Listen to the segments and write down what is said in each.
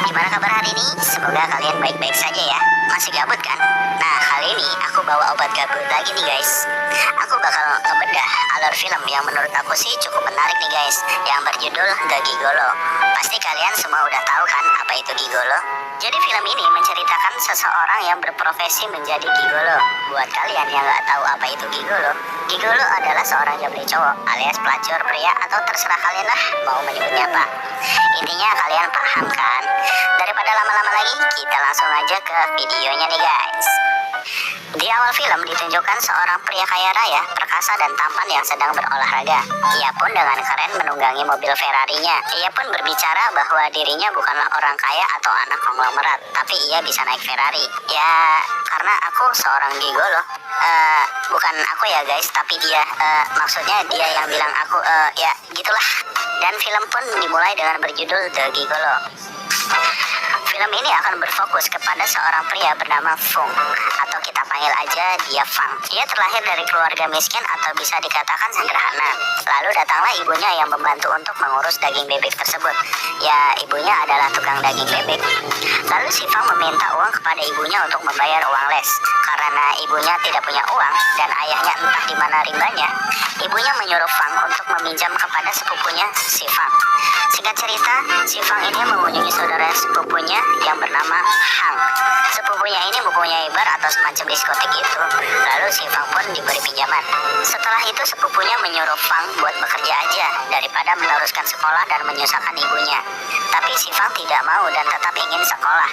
Gimana kabar hari ini? Semoga kalian baik-baik saja ya. Masih gabut kan? Nah, kali ini aku bawa obat gabut lagi nih guys. Aku bakal ngebedah alur film yang menurut aku sih cukup menarik nih guys, yang berjudul The Gigolo. Pasti kalian semua udah tahu kan apa itu gigolo? Jadi film ini menceritakan seseorang yang berprofesi menjadi gigolo. Buat kalian yang nggak tahu apa itu gigolo, gigolo adalah seorang jambret cowok alias pelacur pria, atau terserah kalian lah mau menyebutnya apa. Intinya kalian paham kan? Daripada lama-lama lagi, kita langsung aja ke videonya nih guys. Di awal film ditunjukkan seorang pria kaya raya, perkasa dan tampan yang sedang berolahraga. Ia pun dengan keren menunggangi mobil Ferrari-nya. Ia pun berbicara bahwa dirinya bukanlah orang kaya atau anak konglomerat, tapi ia bisa naik Ferrari. Ya, karena aku seorang gigolo. Bukan aku ya guys, tapi dia. Maksudnya dia yang bilang aku, ya gitulah. Dan film pun dimulai dengan berjudul The Gigolo. Film ini akan berfokus kepada seorang pria bernama Fung, atau kita panggil aja dia Fang. Dia terlahir dari keluarga miskin atau bisa dikatakan sederhana. Lalu datanglah ibunya yang membantu untuk mengurus daging bebek tersebut. Ya, ibunya adalah tukang daging bebek. Lalu si Fang meminta uang kepada ibunya untuk membayar uang les. Karena ibunya tidak punya uang dan ayahnya entah di mana rimbanya, ibunya menyuruh Fang untuk meminjam kepada sepupunya si Fang. Singkat cerita, si Fang ini mengunjungi saudara sepupunya yang bernama Hang. Sepupunya ini mempunyai bar atau semacam diskotik itu. Lalu si Fang pun diberi pinjaman. Setelah itu sepupunya menyuruh Fang buat bekerja aja daripada meneruskan sekolah dan menyusahkan ibunya. Tapi si Fang tidak mau dan tetap ingin sekolah.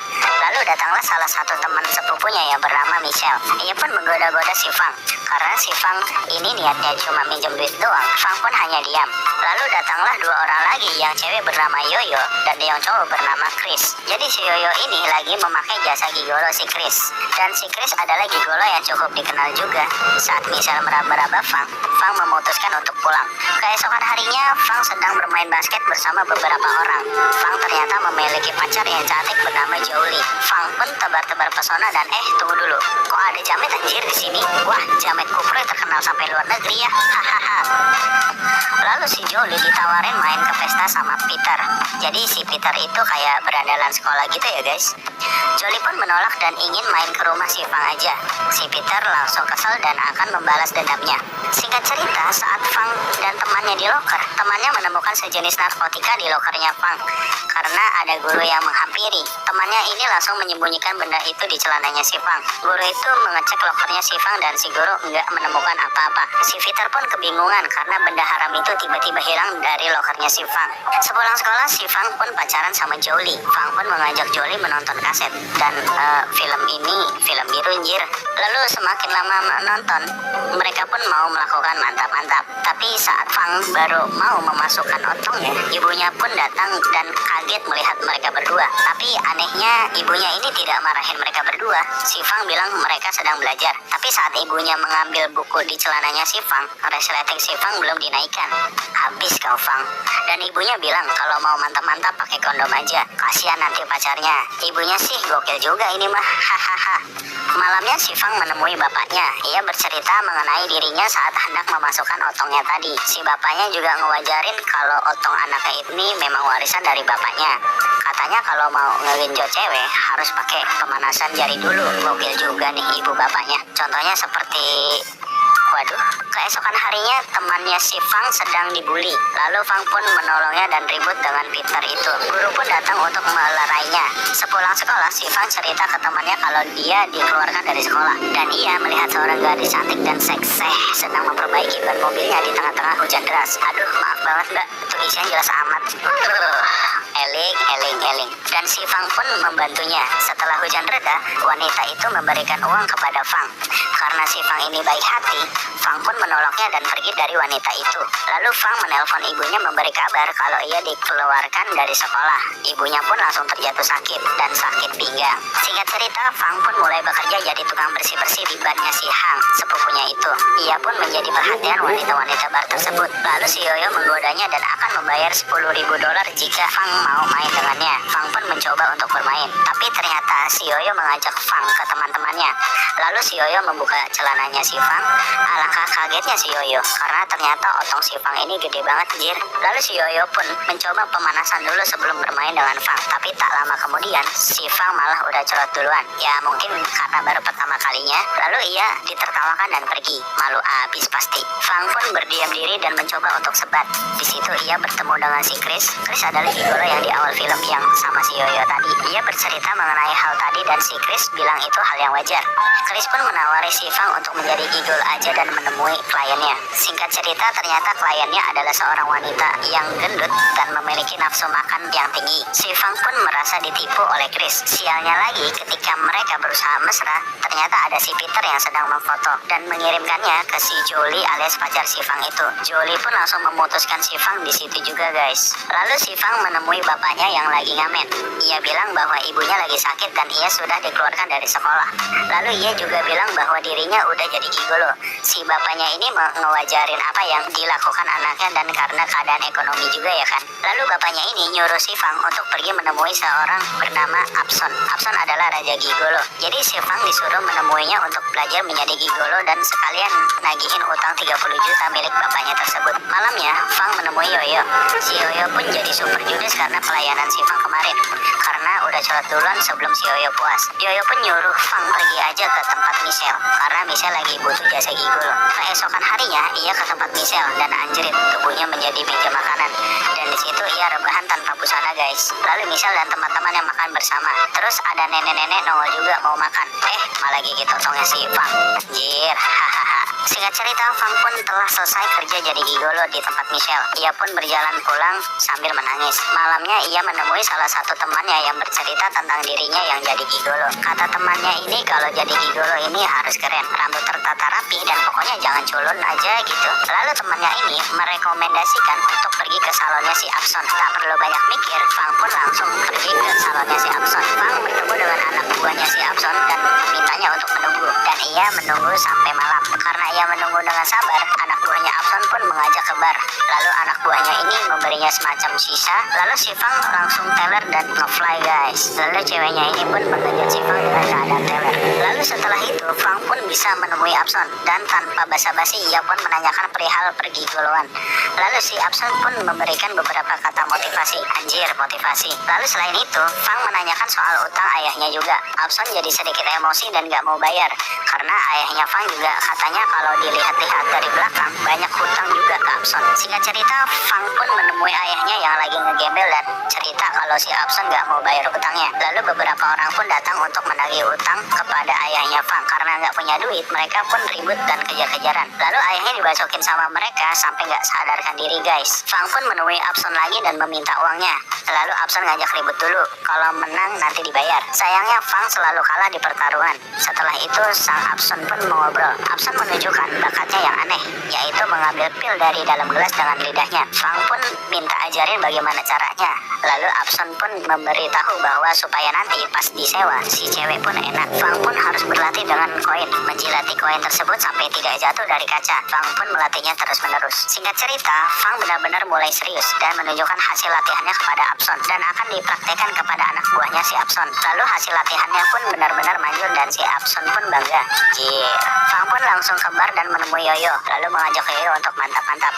Lalu datanglah salah satu teman sepupunya yang bernama Michelle. Ia pun menggoda-goda si Fang. Karena si Fang ini niatnya cuma minjem duit doang, Fang pun hanya diam. Lalu datanglah dua orang lagi, yang cewek bernama Yoyo dan yang cowok bernama Chris. Jadi si Yoyo ini lagi memakai jasa gigolo si Chris. Dan si Chris adalah gigolo yang cukup dikenal juga. Saat Michelle meraba-raba Fang, Fang memutuskan untuk pulang. Keesokan harinya, Fang sedang bermain basket bersama beberapa orang. Fang ternyata memiliki pacar yang cantik bernama Jolie. Fang pun tebar-tebar pesona dan tunggu dulu, kok ada jamet anjir di sini? Wah, jamet kupro terkenal sampai luar negeri ya. Hahaha. Lalu si Jolie ditawarin main ke pesta sama Peter. Jadi si Peter itu kayak berandalan sekolah gitu ya guys. Jolie pun menolak dan ingin main ke rumah si Fang aja. Si Peter langsung kesel dan akan membalas dendamnya. Singkat cerita, saat Fang dan temannya di loker, temannya menemukan sejenis narkotika di lokernya Fang. Karena ada guru yang menghampiri, temannya ini langsung menyembunyikan benda itu di celananya si Fang. Guru itu mengecek lokernya si Fang dan si guru nggak menemukan apa-apa. Si Peter pun kebingungan karena benda haram itu tiba-tiba hilang dari lokernya si Fang. Sepulang sekolah, si Fang pun pacaran sama Jolie. Fang pun mengajak Jolie menonton kaset. Dan film ini film biru anjir. Lalu semakin lama menonton, mereka pun mau melakukan mantap-mantap. Tapi saat Fang baru mau memasukkan otongnya, ibunya pun datang dan kaget melihat mereka berdua. Tapi anehnya ibunya ini tidak marahin mereka berdua. Si Fang bilang mereka sedang belajar. Tapi saat ibunya mengambil buku di celananya si Fang, resleting si Fang belum dinaikkan. Habis kau Fang. Dan ibunya bilang kalau mau mantap-mantap pakai kondom aja, kasihan nanti pacarnya. Ibunya sih gokil juga ini mah. Hahaha. Malamnya si Fang menemui bapaknya. Ia bercerita mengenai dirinya saat hendak memasukkan otongnya tadi. Si bapaknya juga ngewajarin kalau otong anaknya ini memang warisan dari bapaknya. Katanya kalau mau ngegenjot cewek harus pakai pemanasan jari dulu. Gokil juga nih ibu bapaknya. Contohnya seperti, waduh, keesokan harinya temannya si Fang sedang dibully. Lalu Fang pun menolongnya dan ribut dengan Peter itu. Guru pun datang untuk melerainya. Sepulang sekolah, si Fang cerita ke temannya kalau dia dikeluarkan dari sekolah. Dan ia melihat seorang gadis cantik dan seksih sedang memperbaiki ban mobilnya di tengah-tengah hujan deras. Aduh, maaf banget mbak, itu isinya jelas amat. Eling. Dan si Fang pun membantunya. Setelah hujan reda, wanita itu memberikan uang kepada Fang. Karena si Fang ini baik hati, Fang pun menolaknya dan pergi dari wanita itu. Lalu Fang menelpon ibunya memberi kabar kalau ia dikeluarkan dari sekolah. Ibunya pun langsung terjatuh sakit dan sakit pinggang. Singkat cerita, Fang pun mulai bekerja jadi tukang bersih-bersih di barnya si Hang, sepupunya itu. Ia pun menjadi perhatian wanita-wanita bar tersebut. Lalu si Yoyo menggodanya dan akan membayar $10.000 jika Fang mau main dengannya. Fang pun mencoba untuk bermain. Tapi ternyata si Yoyo mengajak Fang ke teman-temannya. Lalu si Yoyo membuka celananya si Fang. Alangkah kagetnya si Yoyo karena ternyata otong si Fang ini gede banget anjir. Lalu si Yoyo pun mencoba pemanasan dulu sebelum bermain dengan Fang. Tapi tak lama kemudian si Fang malah udah colot duluan. Ya mungkin karena baru pertama kalinya. Lalu ia ditertawakan dan pergi. Malu abis pasti. Fang pun berdiam diri dan mencoba untuk sebat. Di situ ia bertemu dengan si Chris. Chris adalah gigolo yang di awal film yang sama si Yoyo tadi. Ia bercerita mengenai hal tadi dan si Chris bilang itu hal yang wajar. Chris pun menawari si Fang untuk menjadi gigolo aja dan menemui kliennya. Singkat cerita ternyata kliennya adalah seorang wanita yang gendut dan memiliki nafsu makan yang tinggi. Si Fang pun merasa ditipu oleh Chris. Sialnya lagi ketika mereka berusaha mesra, ternyata ada si Peter yang sedang memfoto dan mengirimkannya ke si Jolie alias pacar si Fang itu. Jolie pun langsung memutuskan si Fang di situ juga guys. Lalu si Fang menemui bapaknya yang lagi ngamen. Ia bilang bahwa ibunya lagi sakit dan ia sudah dikeluarkan dari sekolah. Lalu ia juga bilang bahwa dirinya udah jadi gigolo. Si bapaknya ini ngewajarin apa yang dilakukan anaknya dan karena keadaan ekonomi juga ya kan. Lalu bapaknya ini nyuruh si Fang untuk pergi menemui seorang bernama Abson. Abson adalah raja gigolo. Jadi si Fang disuruh menemuinya untuk belajar menjadi gigolo dan sekalian nagihin utang 30 juta milik bapaknya tersebut. Malamnya Fang menemui Yoyo. Si Yoyo pun jadi super judes karena pelayanan si Fang kemarin. Karena udah colot duluan sebelum si Yoyo puas. Yoyo pun nyuruh Fang pergi aja ke tempat Michelle karena Michelle lagi butuh jasa gigolo. Keesokan harinya ia ke tempat Michelle dan anjrit tubuhnya menjadi meja makanan. Dan di situ ia rebahan tanpa busana guys. Lalu Michelle dan teman-teman yang makan bersama. Terus ada nenek-nenek nongol juga mau makan. Malah gigit otongnya si Fang. Anjir, hahaha. Singkat cerita, Fang pun telah selesai kerja jadi gigolo di tempat Michelle. Ia pun berjalan pulang sambil menangis. Malamnya ia menemui salah satu temannya yang bercerita tentang dirinya yang jadi gigolo. Kata temannya ini kalau jadi gigolo ini harus keren, rambut tertata rapi dan pokoknya jangan culun aja gitu. Lalu temannya ini merekomendasikan untuk pergi ke salonnya si Abson. Tak perlu banyak mikir, Fang pun langsung pergi ke salonnya si Abson. Fang bertemu dengan anak buahnya si Abson dan memintanya untuk menunggu. Dan ia menunggu sampai malam. Karena ia menunggu dengan sabar, anak buahnya Abson pun mengajak ke bar. Lalu anak buahnya ini memberinya semacam sisa. Lalu si Fang langsung teler dan nge-fly guys. Lalu ceweknya ini pun mengejar si Fang dengan keadaan teler. Lalu setelah itu Fang pun bisa menemui Abson dan tanpa basa-basi ia pun menanyakan perihal pergigoloan. Lalu si Abson pun memberikan beberapa kata motivasi. Anjir, motivasi. Lalu selain itu Fang menanyakan soal utang ayahnya juga. Abson jadi sedikit emosi dan gak mau bayar karena ayahnya Fang juga katanya kalau dilihat-lihat dari belakang banyak hutang juga ke Abson. Singkat cerita, Fang pun menemui ayahnya yang lagi ngegembel dan cerita kalau si Abson gak mau bayar utangnya. Lalu beberapa orang pun datang untuk menagih utang kepada ayahnya Fang. Karena gak punya duit, mereka pun ribut dan kejar-kejaran. Lalu ayahnya dibacokin sama mereka sampai gak sadarkan diri guys. Fang pun menemui Abson lagi dan meminta uangnya. Lalu Abson ngajak ribut dulu, kalau menang nanti dibayar. Sayangnya Fang selalu kalah di pertarungan. Setelah itu sang Abson pun mengobrol. Abson menunjukkan bakatnya yang aneh, yaitu mengambil pil dari dalam gelas dengan lidahnya. Fang pun minta ajarin bagaimana caranya. Lalu Abson pun memberitahu bahwa supaya nanti pas disewa si cewek pun enak. Fang pun harus berlatih dengan koin, menjilati koin tersebut sampai tidak jatuh dari kaca. Fang pun melatihnya terus-menerus. Singkat cerita, Fang benar-benar mulai serius dan menunjukkan hasil latihannya kepada Abson dan akan dipraktekkan kepada anak buahnya si Abson. Lalu hasil latihannya pun benar-benar manjur dan si Abson pun bangga. Fang pun langsung ke bar dan menemui Yoyo, lalu mengajak Yoyo untuk mantap-mantap.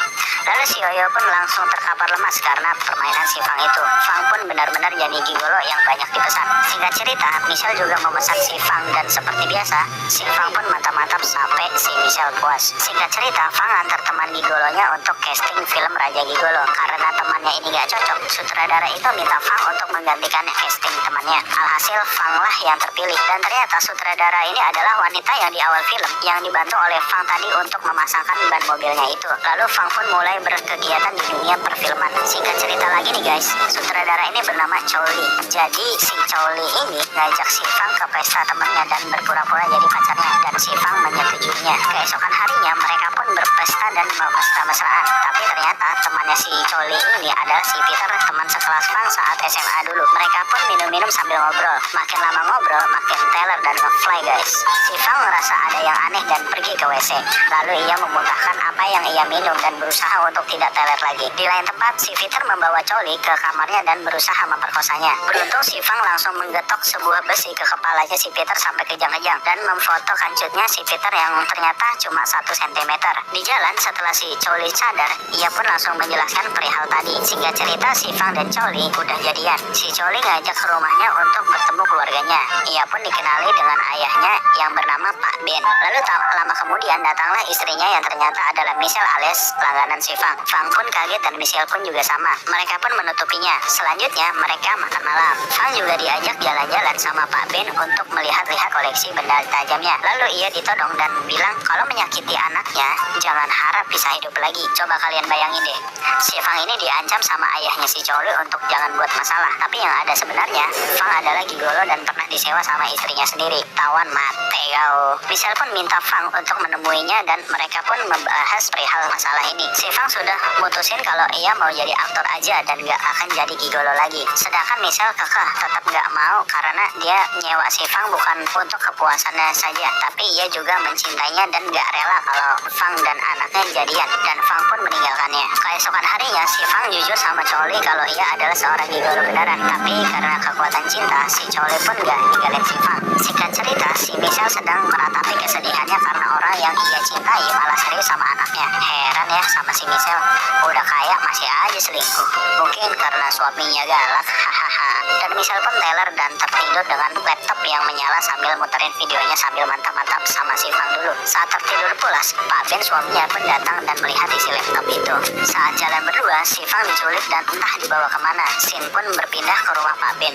Lalu si Yoyo pun langsung terkapar lemas karena permainan si Fang itu. Fang pun benar-benar jadi gigolo yang banyak dipesan. Singkat cerita, Michelle juga memesan si Fang dan seperti biasa, si Fang pun mantap-mantap sampai si Michelle puas. Singkat cerita, Fang antar teman gigolonya untuk casting film Raja Gigolo. Karena temannya ini gak cocok, sutradara itu minta Fang untuk menggantikan casting temannya. Alhasil Fang lah yang terpilih dan ternyata sutradara ini adalah wanita yang di awal film yang dibantu oleh Fang tadi untuk memasangkan ban mobilnya itu. Lalu Fang pun mulai berkegiatan di dunia perfilman. Singkat cerita lagi nih guys, sutradara ini bernama Chow Lee. Jadi si Chow Lee ini ngajak si Fang ke pesta temannya dan berpura-pura jadi pacarnya dan si Fang menyetujuinya. Keesokan harinya mereka pun berpesta dan mesra-mesraan. Tapi ternyata temannya si Chow Lee ini adalah si Peter, teman sekelas Fang saat SMA dulu. Mereka pun minum-minum sambil ngobrol. Makin lama ngobrol, makin teler dan ngefly guys. Si Fang merasa ada yang aneh dan pergi ke WC. Lalu ia memuntahkan apa yang ia minum dan berusaha untuk tidak teler lagi. Di lain tempat, si Peter membawa Choli ke kamarnya dan berusaha memperkosanya. Beruntung si Fang langsung menggetok sebuah besi ke kepalanya si Peter sampai kejang-kejang dan memfoto kancutnya si Peter yang ternyata cuma 1 cm. Di jalan setelah si Choli sadar, ia pun langsung menjelaskan perihal tadi. Singkat cerita, si Fang dan Choli udah jadian. Si Choli ngajak ke rumahnya untuk bertemu keluarganya. Ia pun dikenali dengan ayahnya yang bernama Pak Ben. Lalu tak lama kemudian datanglah istrinya yang ternyata adalah Michelle alias langganan si Fang. Fang pun kaget dan Michelle pun juga sama. Mereka pun menutupinya. Selanjutnya mereka makan malam. Fang juga diajak jalan-jalan sama Pak Ben untuk melihat-lihat koleksi benda tajamnya. Lalu ia ditodong dan bilang kalau menyakiti anaknya jangan harap bisa hidup lagi. Coba kalian bayangin deh, si Fang ini diancam sama ayahnya si Choli untuk jangan buat masalah. Tapi yang ada sebenarnya, Fang adalah gigolo dan pernah disewa sama istrinya sendiri. Tawan mate kau. Michelle pun minta Fang untuk menemuinya dan mereka pun membahas perihal masalah ini. Si Fang sudah mutusin kalau ia mau jadi aktor aja dan gak akan jadi gigolo lagi. Sedangkan Michelle kekeh tetap gak mau karena dia nyewa si Fang bukan untuk kepuasannya saja, tapi ia juga mencintainya dan gak rela kalau Fang dan anaknya jadian, dan Fang pun meninggalkannya. Keesokan harinya si Fang jujur sama Choli kalau ia adalah seorang gigolo beneran, tapi karena kekuatan cinta si Choli pun gak ninggalin si Fang. Singkat cerita, si Michelle sedang meratapi kesedihannya karena orang yang ia cintai malah serius sama anaknya. Heran ya sama si Michelle, udah kaya masih aja selingkuh. Mungkin karena suaminya galak, hahaha. Dan Michelle pun teler dan tertidur dengan laptop yang menyala sambil muterin videonya sambil mantap-mantap sama si Fang dulu. Saat tertidur pulas, Pak Ben suaminya pun datang dan melihat isi laptop itu. Saat jalan berdua, si Fang diculik dan entah dibawa kemana. Sin pun berpindah ke rumah Pak Ben.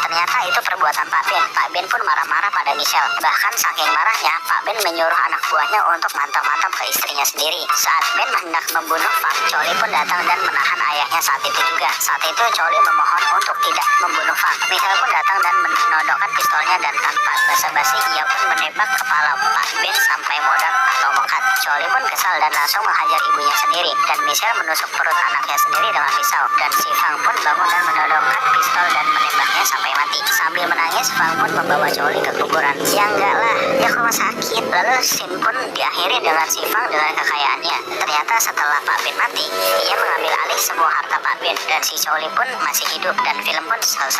Ternyata itu perbuatan Pak Ben. Pak Ben pun marah-marah pada Michelle. Bahkan saking marahnya, Pak Ben menyuruh anak buahnya untuk mantap-mantap ke istrinya sendiri. Saat Ben hendak membunuh Fang, Choli pun datang dan menahan ayahnya saat itu juga. Saat itu Choli memohon untuk tidak membunuh Fang. Michelle pun datang dan menodongkan pistolnya dan tanpa basa-basi ia pun menembak kepala Pak Ben sampai modal atau mokat. Choli pun kesal dan langsung menghajar ibunya sendiri, dan Michelle menusuk perut anaknya sendiri dengan pisau. Dan si Fang pun bangun dan menodongkan pistol dan menembaknya sampai mati. Sambil menangis, Fang pun membawa Choli ke kuburan. Ya enggak lah, dia ke rumah sakit. Lalu scene pun diakhiri dengan si Fang dengan kekayaannya. Ternyata setelah Pak Ben mati, ia mengambil alih semua harta Pak Ben dan si Choli pun masih hidup dan film pun selesai.